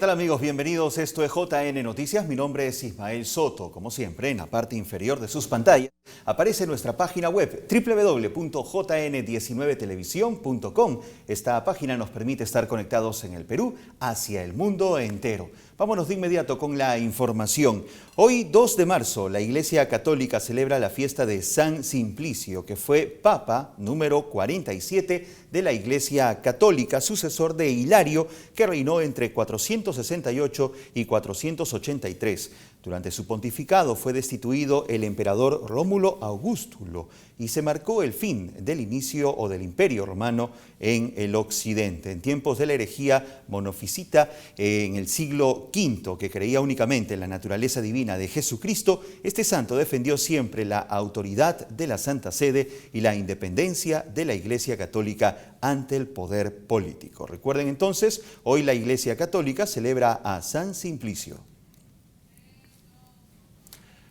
tal amigos? Bienvenidos. Esto es JN Noticias. Mi nombre es Ismael Soto. Como siempre, en la parte inferior de sus pantallas aparece nuestra página web www.jn19televisión.com. Esta página nos permite estar conectados en el Perú hacia el mundo entero. Vámonos de inmediato con la información. Hoy, 2 de marzo, la Iglesia Católica celebra la fiesta de San Simplicio, que fue Papa número 47 de la Iglesia Católica, sucesor de Hilario, que reinó entre 468 y 483. Durante su pontificado fue destituido el emperador Rómulo Augustulo y se marcó el fin del inicio o del Imperio Romano en el occidente. En tiempos de la herejía monofisita en el siglo V, que creía únicamente en la naturaleza divina de Jesucristo, este santo defendió siempre la autoridad de la Santa Sede y la independencia de la Iglesia Católica ante el poder político. Recuerden entonces, hoy la Iglesia Católica celebra a San Simplicio.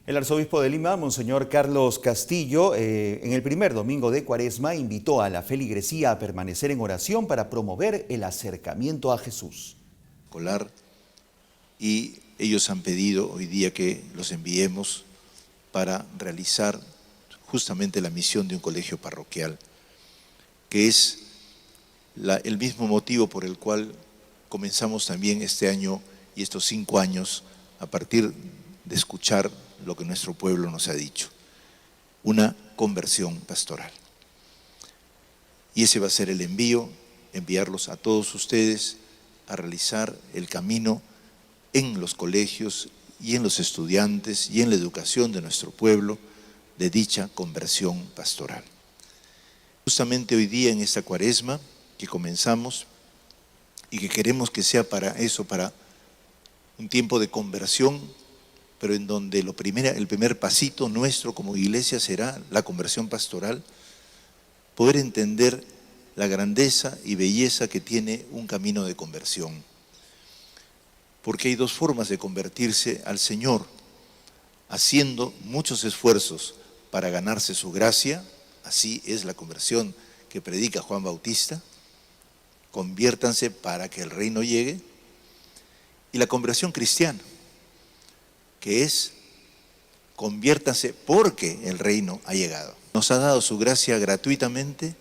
El arzobispo de Lima, Monseñor Carlos Castillo, en el primer domingo de Cuaresma, invitó a la feligresía a permanecer en oración para promover el acercamiento a Jesús. Y ellos han pedido hoy día que los enviemos para realizar justamente la misión de un colegio parroquial, que es el mismo motivo por el cual comenzamos también este año y estos 5 años a partir de escuchar lo que nuestro pueblo nos ha dicho, una conversión pastoral. Y ese va a ser el envío, enviarlos a todos ustedes a realizar el camino en los colegios y en los estudiantes y en la educación de nuestro pueblo de dicha conversión pastoral. Justamente hoy día en esta Cuaresma que comenzamos y que queremos que sea para eso, para un tiempo de conversión, pero en donde el primer pasito nuestro como iglesia será la conversión pastoral, poder entender la grandeza y belleza que tiene un camino de conversión. Porque hay 2 formas de convertirse al Señor: haciendo muchos esfuerzos para ganarse su gracia, así es la conversión que predica Juan Bautista, conviértanse para que el reino llegue, y la conversión cristiana, que es conviértanse porque el reino ha llegado. Nos ha dado su gracia gratuitamente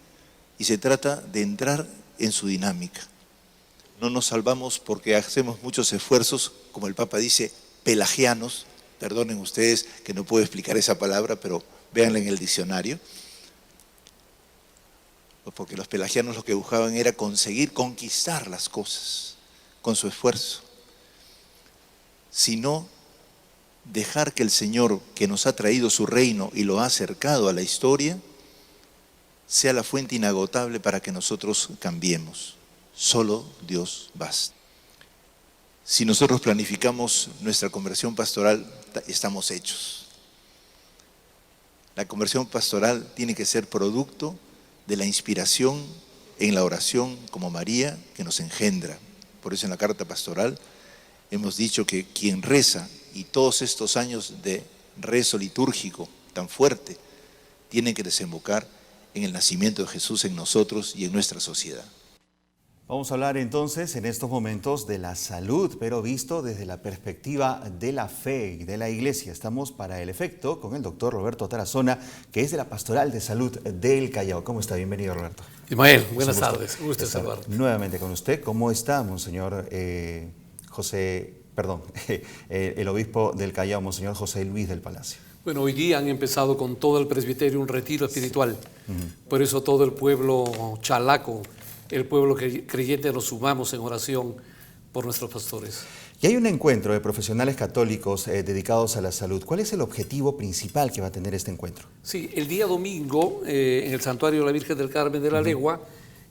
y se trata de entrar en su dinámica. No nos salvamos porque hacemos muchos esfuerzos, como el Papa dice, pelagianos. Perdonen ustedes que no puedo explicar esa palabra, pero véanla en el diccionario. Porque los pelagianos lo que buscaban era conseguir conquistar las cosas con su esfuerzo. Sino dejar que el Señor, que nos ha traído su reino y lo ha acercado a la historia, sea la fuente inagotable para que nosotros cambiemos. Solo Dios basta. Si nosotros planificamos nuestra conversión pastoral, estamos hechos. La conversión pastoral tiene que ser producto de la inspiración en la oración como María, que nos engendra. Por eso en la carta pastoral hemos dicho que quien reza, y todos estos años de rezo litúrgico tan fuerte, tienen que desembocar en el nacimiento de Jesús en nosotros y en nuestra sociedad. Vamos a hablar entonces en estos momentos de la salud, pero visto desde la perspectiva de la fe y de la Iglesia. Estamos para el efecto con el doctor Roberto Tarazona, que es de la Pastoral de Salud del Callao. ¿Cómo está? Bienvenido, Roberto. Ismael, buenas tardes. Un gusto saludarte. Nuevamente con usted. ¿Cómo está, Monseñor el obispo del Callao, Monseñor José Luis del Palacio? Bueno, hoy día han empezado con todo el presbiterio un retiro espiritual. Por eso todo el pueblo chalaco, el pueblo creyente, nos sumamos en oración por nuestros pastores. Y hay un encuentro de profesionales católicos dedicados a la salud. ¿Cuál es el objetivo principal que va a tener este encuentro? Sí, el día domingo, en el Santuario de la Virgen del Carmen de la Legua,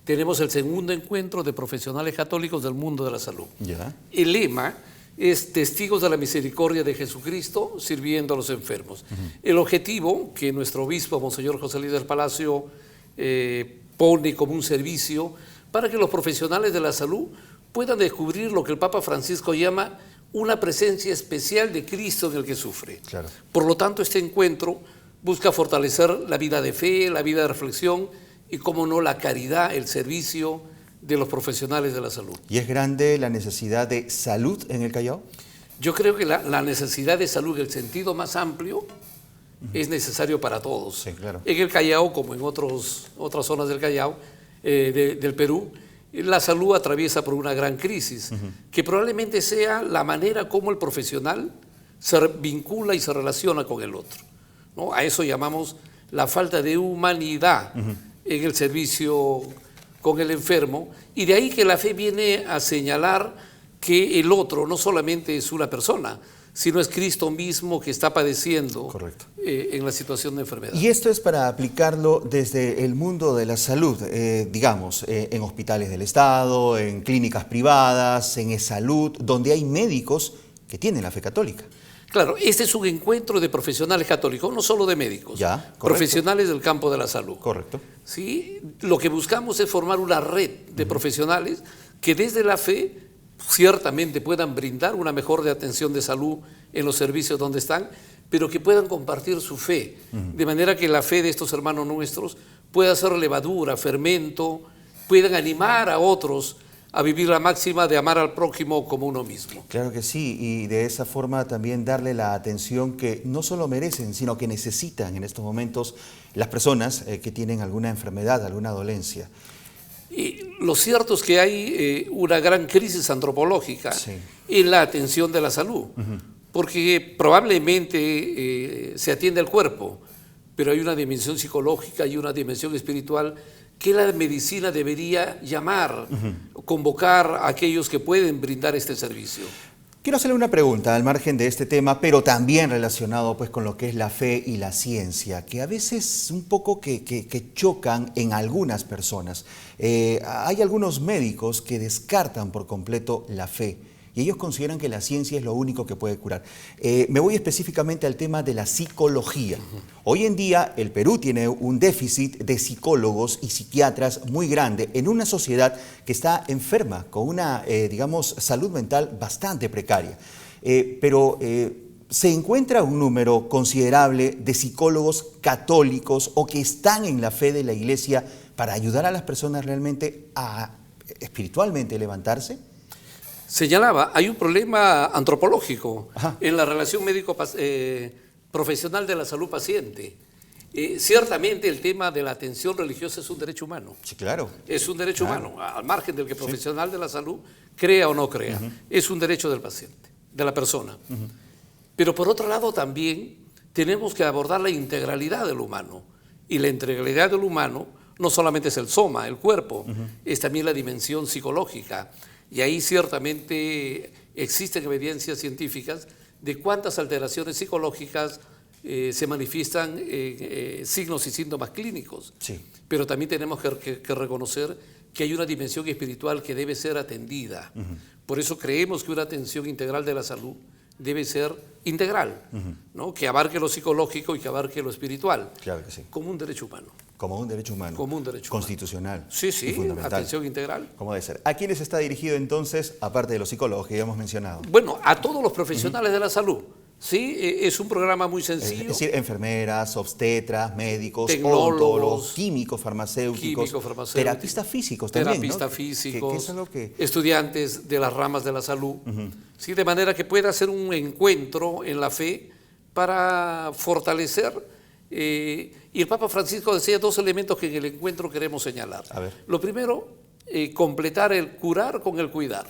tenemos el segundo encuentro de profesionales católicos del mundo de la salud. ¿Ya? El lema es testigos de la misericordia de Jesucristo sirviendo a los enfermos. El objetivo que nuestro obispo, Monseñor José Luis del Palacio, pone como un servicio para que los profesionales de la salud puedan descubrir lo que el Papa Francisco llama una presencia especial de Cristo en el que sufre. Claro. Por lo tanto, este encuentro busca fortalecer la vida de fe, la vida de reflexión y, cómo no, la caridad, el servicio de los profesionales de la salud. ¿Y es grande la necesidad de salud en el Callao? Yo creo que la necesidad de salud en el sentido más amplio es necesario para todos. Sí, claro. En el Callao, como en otras zonas del Callao, del Perú, la salud atraviesa por una gran crisis, que probablemente sea la manera como el profesional se vincula y se relaciona con el otro, ¿no? A eso llamamos la falta de humanidad en el servicio con el enfermo, y de ahí que la fe viene a señalar que el otro no solamente es una persona, sino es Cristo mismo que está padeciendo. Correcto. En la situación de enfermedad. Y esto es para aplicarlo desde el mundo de la salud, digamos, en hospitales del Estado, en clínicas privadas, en e-salud, donde hay médicos que tienen la fe católica. Claro, este es un encuentro de profesionales católicos, no solo de médicos, Ya, correcto. profesionales del campo de la salud. Correcto. ¿Sí? Lo que buscamos es formar una red de profesionales que desde la fe ciertamente puedan brindar una mejor atención de salud en los servicios donde están, pero que puedan compartir su fe, de manera que la fe de estos hermanos nuestros pueda ser levadura, fermento, puedan animar a otros a vivir la máxima de amar al prójimo como uno mismo. Claro que sí, y de esa forma también darle la atención que no solo merecen, sino que necesitan en estos momentos las personas que tienen alguna enfermedad, alguna dolencia. Y lo cierto es que hay una gran crisis antropológica en la atención de la salud, porque probablemente se atiende al cuerpo, pero hay una dimensión psicológica y una dimensión espiritual que la medicina debería llamar, convocar a aquellos que pueden brindar este servicio. Quiero hacerle una pregunta al margen de este tema, pero también relacionado pues con lo que es la fe y la ciencia, que a veces un poco que chocan en algunas personas. Hay algunos médicos que descartan por completo la fe y ellos consideran que la ciencia es lo único que puede curar. Me voy específicamente al tema de la psicología. Hoy en día el Perú tiene un déficit de psicólogos y psiquiatras muy grande en una sociedad que está enferma, con una, digamos, salud mental bastante precaria. Pero se encuentra un número considerable de psicólogos católicos o que están en la fe de la Iglesia para ayudar a las personas realmente a espiritualmente levantarse. Señalaba, hay un problema antropológico en la relación médico-profesional de la salud-paciente. Ciertamente el tema de la atención religiosa es un derecho humano. Sí, claro. Es un derecho humano, al margen del que el profesional de la salud crea o no crea. Es un derecho del paciente, de la persona. Pero por otro lado también tenemos que abordar la integralidad del humano. Y la integralidad del humano no solamente es el soma, el cuerpo, es también la dimensión psicológica. Y ahí ciertamente existen evidencias científicas de cuántas alteraciones psicológicas se manifiestan signos y síntomas clínicos. Sí. Pero también tenemos que reconocer que hay una dimensión espiritual que debe ser atendida. Por eso creemos que una atención integral de la salud debe ser integral, ¿no? Que abarque lo psicológico y que abarque lo espiritual. Claro que sí. Como un derecho humano. Como un derecho humano. Como un derecho humano. Constitucional. Sí, y sí, fundamental. atención integral. Como debe ser. ¿A quiénes está dirigido entonces, aparte de los psicólogos que ya hemos mencionado? Bueno, a todos los profesionales de la salud. Sí, es un programa muy sencillo. Es decir, enfermeras, obstetras, médicos, Tecnólogos, odontólogos, químicos farmacéuticos, terapistas físicos también, terapistas ¿no? físicos, que es algo que... estudiantes de las ramas de la salud. Sí, de manera que pueda ser un encuentro en la fe para fortalecer. Y el Papa Francisco decía dos elementos que en el encuentro queremos señalar. A ver. Lo primero, completar el curar con el cuidar.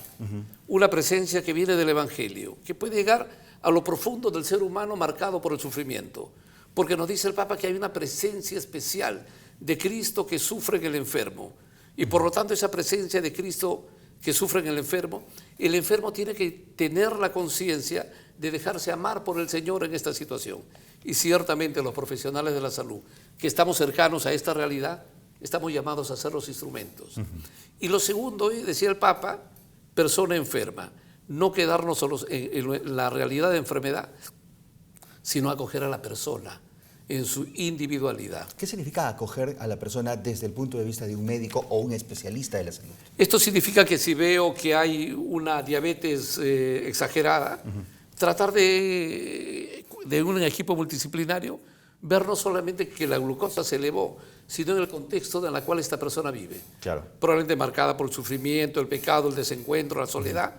Una presencia que viene del Evangelio, que puede llegar a lo profundo del ser humano marcado por el sufrimiento. Porque nos dice el Papa que hay una presencia especial de Cristo que sufre en el enfermo. Y por lo tanto esa presencia de Cristo que sufre en el enfermo tiene que tener la conciencia de dejarse amar por el Señor en esta situación. Y ciertamente los profesionales de la salud, que estamos cercanos a esta realidad, estamos llamados a ser los instrumentos. Y lo segundo, decía el Papa, persona enferma. No quedarnos solos en la realidad de enfermedad, sino acoger a la persona en su individualidad. ¿Qué significa acoger a la persona desde el punto de vista de un médico o un especialista de la salud? Esto significa que si veo que hay una diabetes exagerada, tratar de un equipo multidisciplinario ver no solamente que la glucosa se elevó, sino en el contexto en el cual esta persona vive. Claro. Probablemente marcada por el sufrimiento, el pecado, el desencuentro, la soledad,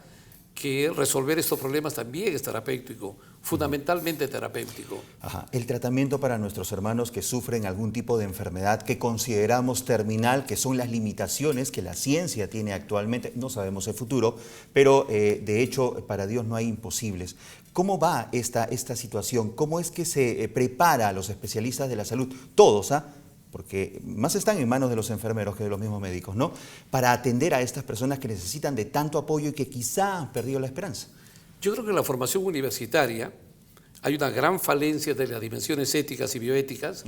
que resolver estos problemas también es terapéutico, fundamentalmente terapéutico. Ajá. El tratamiento para nuestros hermanos que sufren algún tipo de enfermedad que consideramos terminal, que son las limitaciones que la ciencia tiene actualmente, no sabemos el futuro, pero de hecho para Dios no hay imposibles. ¿Cómo va esta situación? ¿Cómo es que se prepara a los especialistas de la salud? Todos, porque más están en manos de los enfermeros que de los mismos médicos, ¿no? Para atender a estas personas que necesitan de tanto apoyo y que quizá han perdido la esperanza. Yo creo que en la formación universitaria hay una gran falencia de las dimensiones éticas y bioéticas,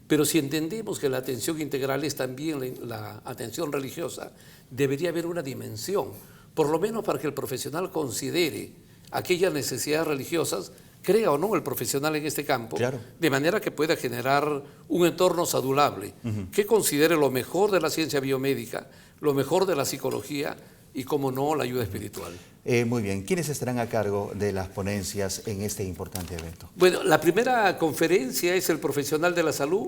pero si entendemos que la atención integral es también la atención religiosa, debería haber una dimensión, por lo menos para que el profesional considere aquellas necesidades religiosas, crea o no el profesional en este campo, claro, de manera que pueda generar un entorno saludable, que considere lo mejor de la ciencia biomédica, lo mejor de la psicología y, como no, la ayuda espiritual. Muy bien. ¿Quiénes estarán a cargo de las ponencias en este importante evento? Bueno, la primera conferencia es el profesional de la salud,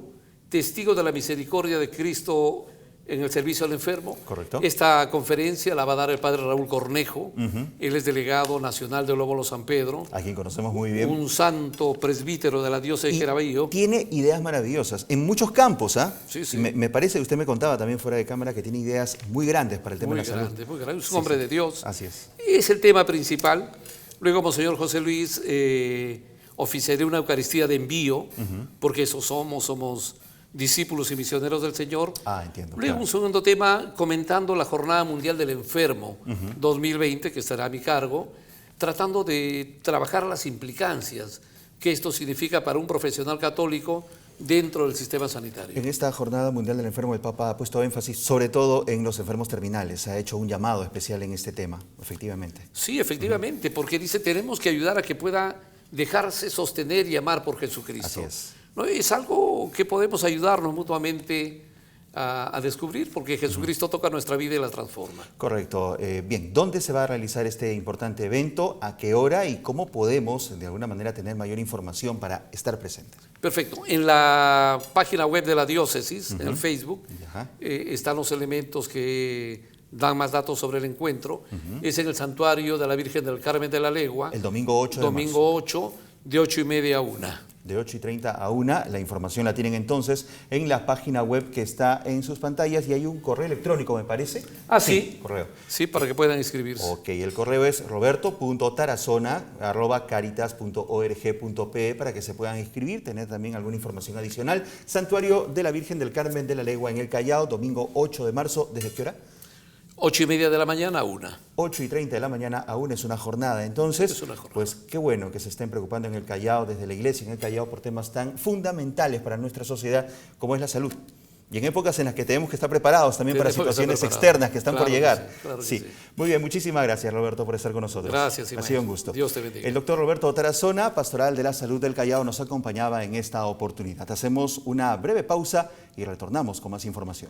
testigo de la misericordia de Cristo en el servicio al enfermo. Correcto. Esta conferencia la va a dar el padre Raúl Cornejo. Él es delegado nacional de Lóbulo San Pedro. A quien conocemos muy bien. Un santo presbítero de la diócesis de Caraballo. Tiene ideas maravillosas en muchos campos, Sí, sí. Me parece, usted me contaba también fuera de cámara, que tiene ideas muy grandes para el tema de la salud. Muy grande. Es un hombre de Dios. Así es. Es el tema principal. Luego, Monseñor José Luis, oficiaré una Eucaristía de envío, porque eso somos discípulos y misioneros del Señor. Entiendo. Luego, claro. un segundo tema, comentando la Jornada Mundial del Enfermo 2020, que estará a mi cargo, tratando de trabajar las implicancias que esto significa para un profesional católico dentro del sistema sanitario. En esta Jornada Mundial del Enfermo, el Papa ha puesto énfasis sobre todo en los enfermos terminales. Ha hecho un llamado especial en este tema, efectivamente. Sí, efectivamente, porque dice, tenemos que ayudar a que pueda dejarse sostener y amar por Jesucristo. Así es. ¿No? Es algo que podemos ayudarnos mutuamente a descubrir, porque Jesucristo toca nuestra vida y la transforma. Correcto. Bien, ¿dónde se va a realizar este importante evento? ¿A qué hora? ¿Y cómo podemos, de alguna manera, tener mayor información para estar presentes? Perfecto. En la página web de la diócesis, en el Facebook, están los elementos que dan más datos sobre el encuentro. Es en el Santuario de la Virgen del Carmen de la Legua. El domingo 8 de marzo. Domingo 8, de 8:30 a 1. De 8:30 a 1, la información la tienen entonces en la página web que está en sus pantallas y hay un correo electrónico, me parece. Sí. Correo. Sí, para que puedan inscribirse. Ok, el correo es roberto.tarazona@caritas.org.pe para que se puedan inscribir, tener también alguna información adicional. Santuario de la Virgen del Carmen de la Legua en el Callao, domingo 8 de marzo, ¿desde qué hora? 8:30 de la mañana a 1. 8:30 de la mañana aún es una jornada. Entonces, Es una jornada. pues qué bueno que se estén preocupando en el Callao, desde la iglesia en el Callao, por temas tan fundamentales para nuestra sociedad como es la salud. Y en épocas en las que tenemos que estar preparados también para Tenemos que estar situaciones preparados. externas que están por Claro que llegar. sí, claro que Sí. sí. Muy bien, muchísimas gracias, Roberto, por estar con nosotros. Gracias, Ha sido un gusto. Dios te bendiga. El doctor Roberto Tarazona, pastoral de la salud del Callao, nos acompañaba en esta oportunidad. Hacemos una breve pausa y retornamos con más información.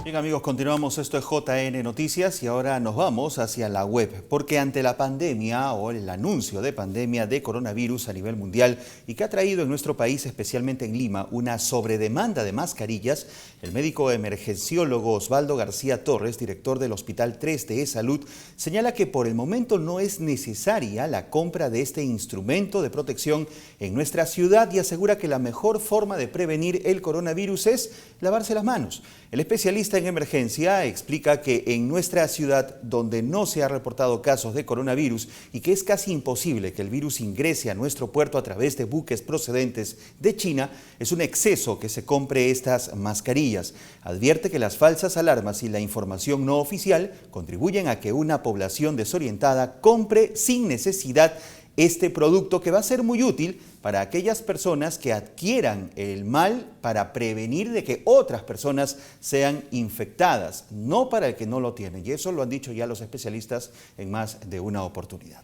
Bien amigos, continuamos, esto es JN Noticias y ahora nos vamos hacia la web, porque ante la pandemia o el anuncio de pandemia de coronavirus a nivel mundial y que ha traído en nuestro país, especialmente en Lima, una sobredemanda de mascarillas, el médico emergenciólogo Osvaldo García Torres, director del Hospital 3 de Salud, señala que por el momento no es necesaria la compra de este instrumento de protección en nuestra ciudad y asegura que la mejor forma de prevenir el coronavirus es lavarse las manos. El especialista en emergencia explica que en nuestra ciudad, donde no se ha reportado casos de coronavirus y que es casi imposible que el virus ingrese a nuestro puerto a través de buques procedentes de China, es un exceso que se compre estas mascarillas. Advierte que las falsas alarmas y la información no oficial contribuyen a que una población desorientada compre sin necesidad este producto, que va a ser muy útil para aquellas personas que adquieran el mal para prevenir de que otras personas sean infectadas, no para el que no lo tiene. Y eso lo han dicho ya los especialistas en más de una oportunidad.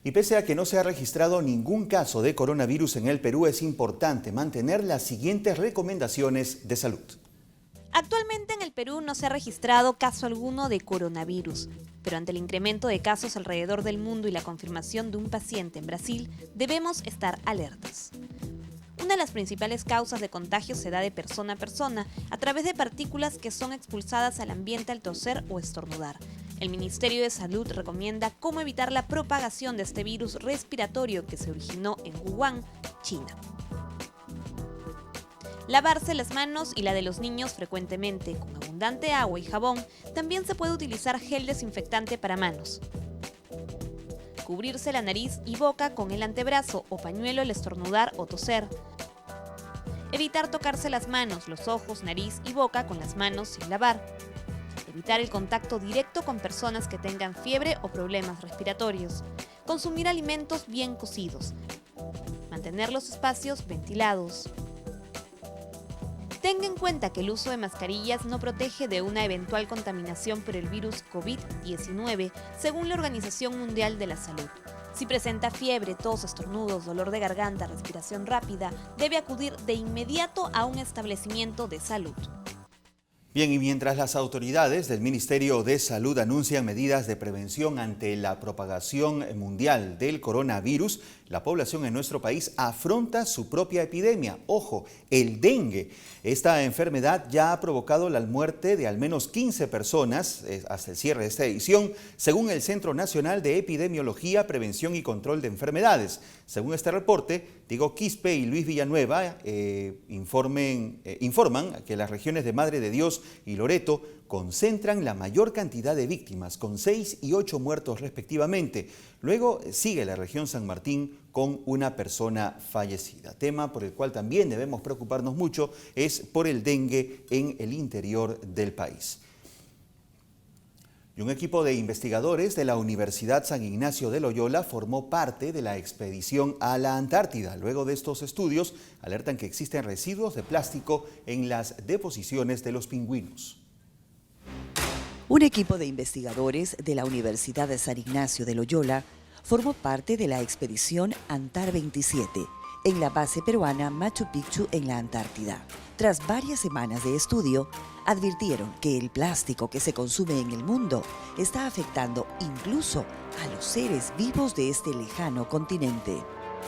Y pese a que no se ha registrado ningún caso de coronavirus en el Perú, es importante mantener las siguientes recomendaciones de salud. Actualmente en el Perú no se ha registrado caso alguno de coronavirus, pero ante el incremento de casos alrededor del mundo y la confirmación de un paciente en Brasil, debemos estar alertas. Una de las principales causas de contagio se da de persona a persona a través de partículas que son expulsadas al ambiente al toser o estornudar. El Ministerio de Salud recomienda cómo evitar la propagación de este virus respiratorio que se originó en Wuhan, China. Lavarse las manos y la de los niños frecuentemente con abundante agua y jabón. También se puede utilizar gel desinfectante para manos. Cubrirse la nariz y boca con el antebrazo o pañuelo al estornudar o toser. Evitar tocarse las manos, los ojos, nariz y boca con las manos sin lavar. Evitar el contacto directo con personas que tengan fiebre o problemas respiratorios. Consumir alimentos bien cocidos. Mantener los espacios ventilados. Tenga en cuenta que el uso de mascarillas no protege de una eventual contaminación por el virus COVID-19, según la Organización Mundial de la Salud. Si presenta fiebre, tos, estornudos, dolor de garganta, respiración rápida, debe acudir de inmediato a un establecimiento de salud. Bien, y mientras las autoridades del Ministerio de Salud anuncian medidas de prevención ante la propagación mundial del coronavirus, la población en nuestro país afronta su propia epidemia. Ojo, el dengue. Esta enfermedad ya ha provocado la muerte de al menos 15 personas hasta el cierre de esta edición, según el Centro Nacional de Epidemiología, Prevención y Control de Enfermedades. Según este reporte, Diego Quispe y Luis Villanueva informan que las regiones de Madre de Dios y Loreto concentran la mayor cantidad de víctimas, con 6 y 8 muertos respectivamente. Luego sigue la región San Martín con una persona fallecida. Tema por el cual también debemos preocuparnos mucho es por el dengue en el interior del país. Y un equipo de investigadores de la Universidad San Ignacio de Loyola formó parte de la expedición a la Antártida. Luego de estos estudios, alertan que existen residuos de plástico en las deposiciones de los pingüinos. Un equipo de investigadores de la Universidad de San Ignacio de Loyola formó parte de la expedición Antar 27 en la base peruana Machu Picchu en la Antártida. Tras varias semanas de estudio, advirtieron que el plástico que se consume en el mundo está afectando incluso a los seres vivos de este lejano continente.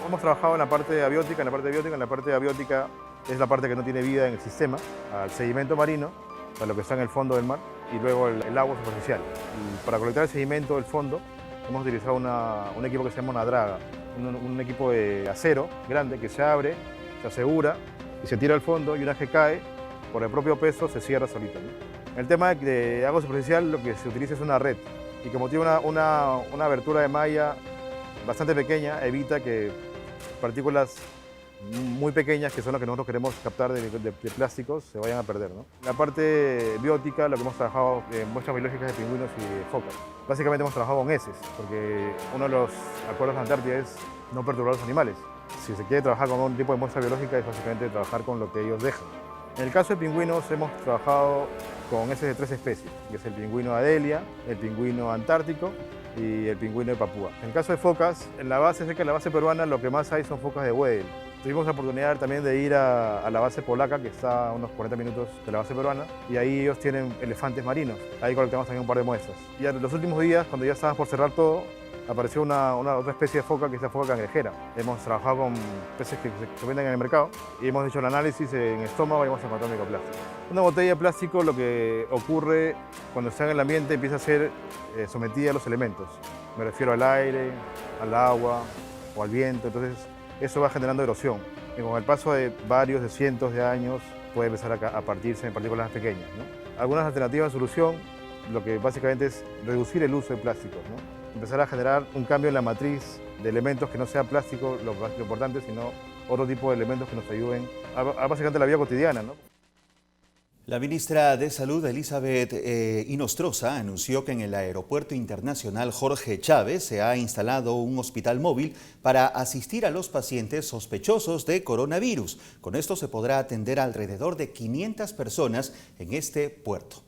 Hemos trabajado en la parte abiótica, en la parte abiótica es la parte que no tiene vida en el sistema, al sedimento marino, a lo que está en el fondo del mar, y luego el agua superficial. Y para colectar el sedimento del fondo hemos utilizado un equipo que se llama una draga, un equipo de acero grande que se abre, se asegura y se tira al fondo, y una vez que cae, por el propio peso se cierra solito, ¿no? En el tema de agua superficial lo que se utiliza es una red, y como tiene una abertura de malla bastante pequeña, evita que partículas muy pequeñas, que son las que nosotros queremos captar de plásticos, se vayan a perder, ¿no? La parte biótica, lo que hemos trabajado en muestras biológicas de pingüinos y de focas. Básicamente hemos trabajado con heces, porque uno de los acuerdos de Antártida es no perturbar a los animales. Si se quiere trabajar con un tipo de muestra biológica es básicamente trabajar con lo que ellos dejan. En el caso de pingüinos hemos trabajado con heces de 3 especies, que es el pingüino Adelia, el pingüino antártico y el pingüino de Papúa. En el caso de focas, en la base, cerca de la base peruana, lo que más hay son focas de Weddell. Tuvimos la oportunidad también de ir a la base polaca, que está a unos 40 minutos de la base peruana, y ahí ellos tienen elefantes marinos. Ahí colectamos también un par de muestras. Y en los últimos días, cuando ya estábamos por cerrar todo, apareció otra especie de foca, que es la foca cangrejera. Hemos trabajado con peces que se venden en el mercado y hemos hecho el análisis en estómago y hemos encontrado microplástico. Una botella de plástico, lo que ocurre cuando está en el ambiente, empieza a ser sometida a los elementos. Me refiero al aire, al agua o al viento. Entonces eso va generando erosión. Y con el paso de varios, de cientos de años, puede empezar a partirse en partículas más pequeñas, ¿no? Algunas alternativas de solución, lo que básicamente es reducir el uso de plásticos, ¿no? Empezar a generar un cambio en la matriz de elementos que no sea plástico lo importante, sino otro tipo de elementos que nos ayuden a básicamente la vida cotidiana, ¿no? La ministra de Salud, Elizabeth Inostroza, anunció que en el Aeropuerto Internacional Jorge Chávez se ha instalado un hospital móvil para asistir a los pacientes sospechosos de coronavirus. Con esto se podrá atender a alrededor de 500 personas en este puerto.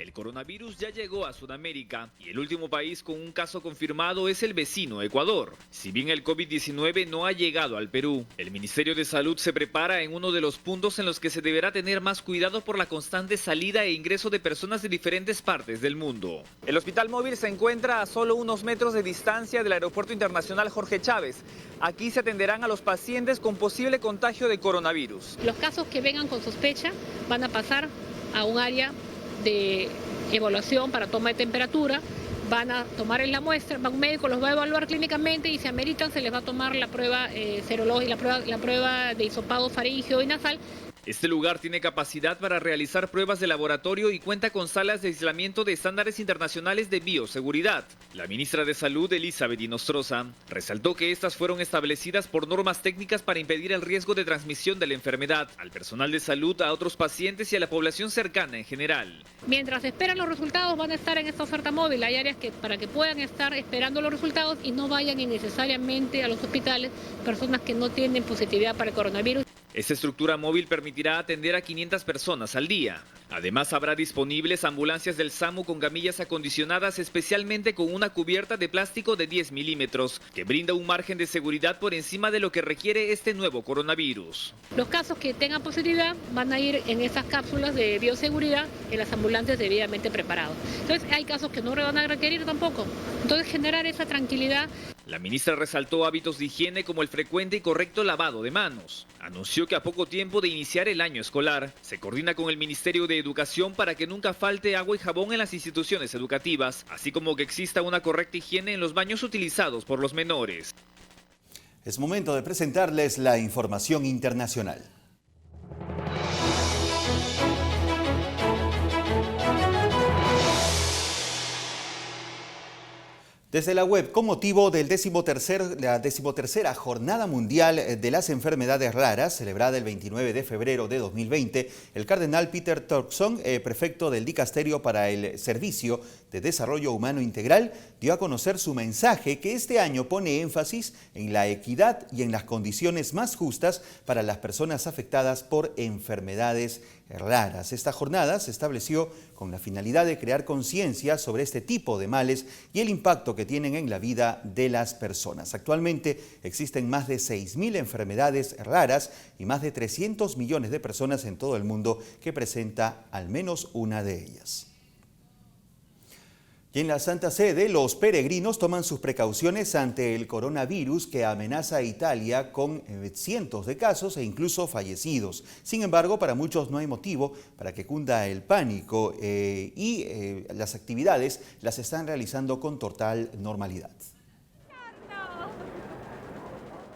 El coronavirus ya llegó a Sudamérica y el último país con un caso confirmado es el vecino Ecuador. Si bien el COVID-19 no ha llegado al Perú, el Ministerio de Salud se prepara en uno de los puntos en los que se deberá tener más cuidado por la constante salida e ingreso de personas de diferentes partes del mundo. El hospital móvil se encuentra a solo unos metros de distancia del Aeropuerto Internacional Jorge Chávez. Aquí se atenderán a los pacientes con posible contagio de coronavirus. Los casos que vengan con sospecha van a pasar a un área de evaluación para toma de temperatura, van a tomar la muestra, un médico los va a evaluar clínicamente y si ameritan se les va a tomar la prueba serológica, la prueba de hisopado faríngeo y nasal. Este lugar tiene capacidad para realizar pruebas de laboratorio y cuenta con salas de aislamiento de estándares internacionales de bioseguridad. La ministra de Salud, Elizabeth Inostroza, resaltó que estas fueron establecidas por normas técnicas para impedir el riesgo de transmisión de la enfermedad al personal de salud, a otros pacientes y a la población cercana en general. Mientras esperan los resultados van a estar en esta oferta móvil. Hay áreas que para que puedan estar esperando los resultados y no vayan innecesariamente a los hospitales personas que no tienen positividad para el coronavirus. Esta estructura móvil permitirá atender a 500 personas al día. Además, habrá disponibles ambulancias del SAMU con camillas acondicionadas, especialmente con una cubierta de plástico de 10 milímetros, que brinda un margen de seguridad por encima de lo que requiere este nuevo coronavirus. Los casos que tengan positividad van a ir en esas cápsulas de bioseguridad en las ambulancias debidamente preparados. Entonces, hay casos que no van a requerir tampoco. Entonces, generar esa tranquilidad. La ministra resaltó hábitos de higiene como el frecuente y correcto lavado de manos. Anunció que a poco tiempo de iniciar el año escolar, se coordina con el Ministerio de Educación para que nunca falte agua y jabón en las instituciones educativas, así como que exista una correcta higiene en los baños utilizados por los menores. Es momento de presentarles la información internacional. Desde la web, con motivo del la 13ª Jornada Mundial de las Enfermedades Raras, celebrada el 29 de febrero de 2020, el cardenal Peter Turkson, prefecto del Dicasterio para el Servicio de Desarrollo Humano Integral, dio a conocer su mensaje que este año pone énfasis en la equidad y en las condiciones más justas para las personas afectadas por enfermedades raras. Esta jornada se estableció con la finalidad de crear conciencia sobre este tipo de males y el impacto que tienen en la vida de las personas. Actualmente existen más de 6.000 enfermedades raras y más de 300 millones de personas en todo el mundo que presenta al menos una de ellas. Y en la Santa Sede, los peregrinos toman sus precauciones ante el coronavirus que amenaza a Italia con cientos de casos e incluso fallecidos. Sin embargo, para muchos no hay motivo para que cunda el pánico y las actividades las están realizando con total normalidad.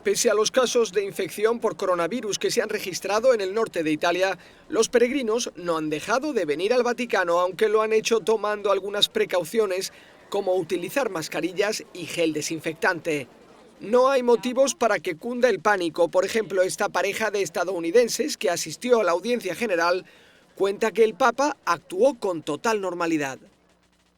Pese a los casos de infección por coronavirus que se han registrado en el norte de Italia, los peregrinos no han dejado de venir al Vaticano, aunque lo han hecho tomando algunas precauciones, como utilizar mascarillas y gel desinfectante. No hay motivos para que cunda el pánico. Por ejemplo, esta pareja de estadounidenses que asistió a la audiencia general cuenta que el Papa actuó con total normalidad.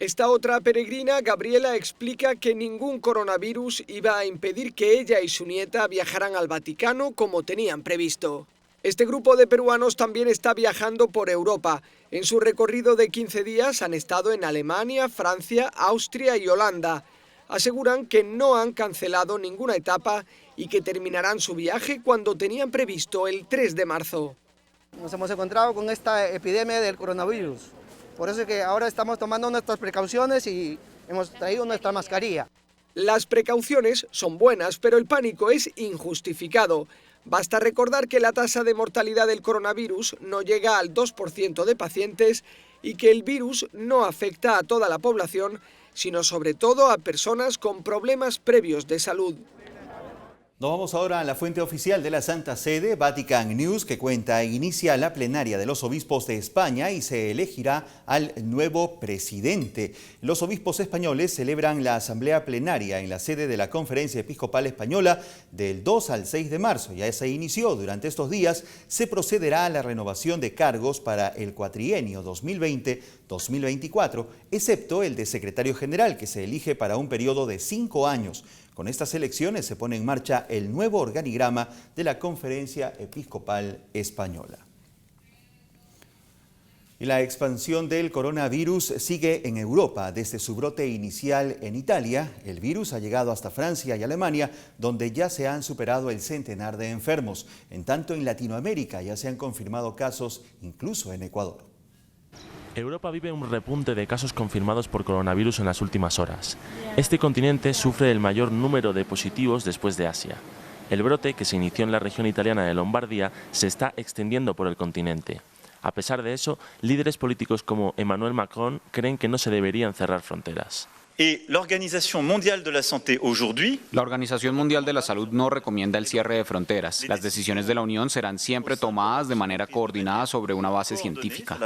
Esta otra peregrina, Gabriela, explica que ningún coronavirus iba a impedir que ella y su nieta viajaran al Vaticano como tenían previsto. Este grupo de peruanos también está viajando por Europa. En su recorrido de 15 días han estado en Alemania, Francia, Austria y Holanda. Aseguran que no han cancelado ninguna etapa y que terminarán su viaje cuando tenían previsto el 3 de marzo. Nos hemos encontrado con esta epidemia del coronavirus. Por eso es que ahora estamos tomando nuestras precauciones y hemos traído nuestra mascarilla. Las precauciones son buenas, pero el pánico es injustificado. Basta recordar que la tasa de mortalidad del coronavirus no llega al 2% de pacientes y que el virus no afecta a toda la población, sino sobre todo a personas con problemas previos de salud. Nos vamos ahora a la fuente oficial de la Santa Sede, Vatican News, que cuenta e inicia la plenaria de los obispos de España y se elegirá al nuevo presidente. Los obispos españoles celebran la asamblea plenaria en la sede de la Conferencia Episcopal Española del 2 al 6 de marzo. Ya se inició. Durante estos días se procederá a la renovación de cargos para el cuatrienio 2020-2024, excepto el de secretario general, que se elige para un periodo de 5 años. Con estas elecciones se pone en marcha el nuevo organigrama de la Conferencia Episcopal Española. Y la expansión del coronavirus sigue en Europa. Desde su brote inicial en Italia, el virus ha llegado hasta Francia y Alemania, donde ya se han superado el centenar de enfermos. En tanto, en Latinoamérica ya se han confirmado casos, incluso en Ecuador. Europa vive un repunte de casos confirmados por coronavirus en las últimas horas. Este continente sufre el mayor número de positivos después de Asia. El brote, que se inició en la región italiana de Lombardía, se está extendiendo por el continente. A pesar de eso, líderes políticos como Emmanuel Macron creen que no se deberían cerrar fronteras. La Organización Mundial de la Salud no recomienda el cierre de fronteras. Las decisiones de la Unión serán siempre tomadas de manera coordinada sobre una base científica.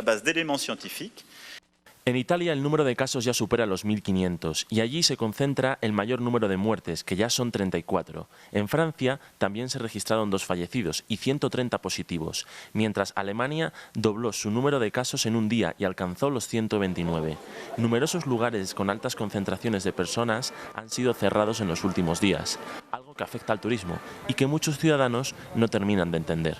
En Italia el número de casos ya supera los 1.500 y allí se concentra el mayor número de muertes, que ya son 34. En Francia también se registraron 2 fallecidos y 130 positivos, mientras Alemania dobló su número de casos en un día y alcanzó los 129. Numerosos lugares con altas concentraciones de personas han sido cerrados en los últimos días, algo que afecta al turismo y que muchos ciudadanos no terminan de entender.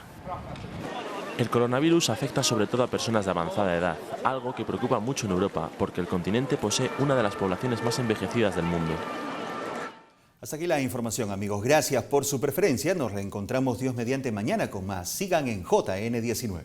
El coronavirus afecta sobre todo a personas de avanzada edad, algo que preocupa mucho en Europa porque el continente posee una de las poblaciones más envejecidas del mundo. Hasta aquí la información, amigos. Gracias por su preferencia. Nos reencontramos Dios mediante mañana con más. Sigan en JN19.